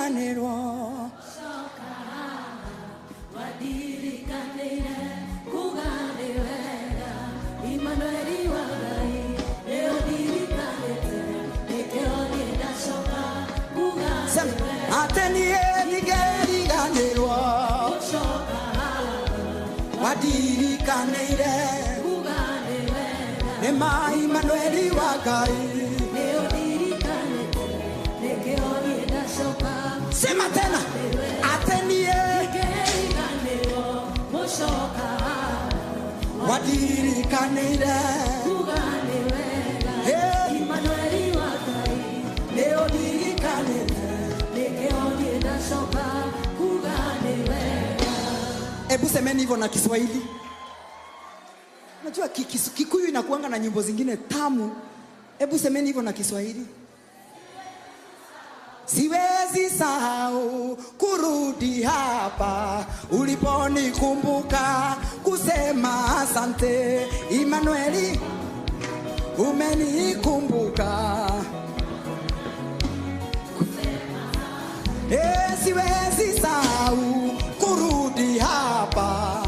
wadirikanirwo Emmanuel wa Ngai leo dirikanite nikionye soka kuga atenie nigeriganirwo wadirikanire Ema Emmanuel wa Ngai leo dirikanite nikionye soka sema tena atenie nigeriganirwo soka wadirikanire Emmanuel wa Ngai leo dirikanite nikionye soka kuga Ebu semeni hivyo na Kiswahili. Unajua Kikuyu inakuanga na nyimbo zingine tamu. Ebu semeni hivyo na Kiswahili. Siwezi sahau kurudi hapa uliponikumbuka kusema asante Emmanuel umenikumbuka. Siwezi sahau kurudi hapa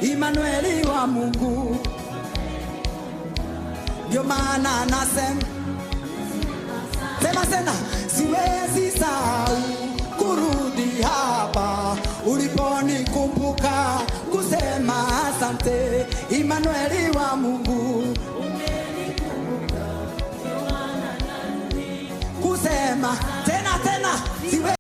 Emmanuel wa Mungu, ndio maana nasema tena siwezi sahau kurudi hapa uliponikumbuka kusema asante Emmanuel wa Mungu, kusema tena siwezi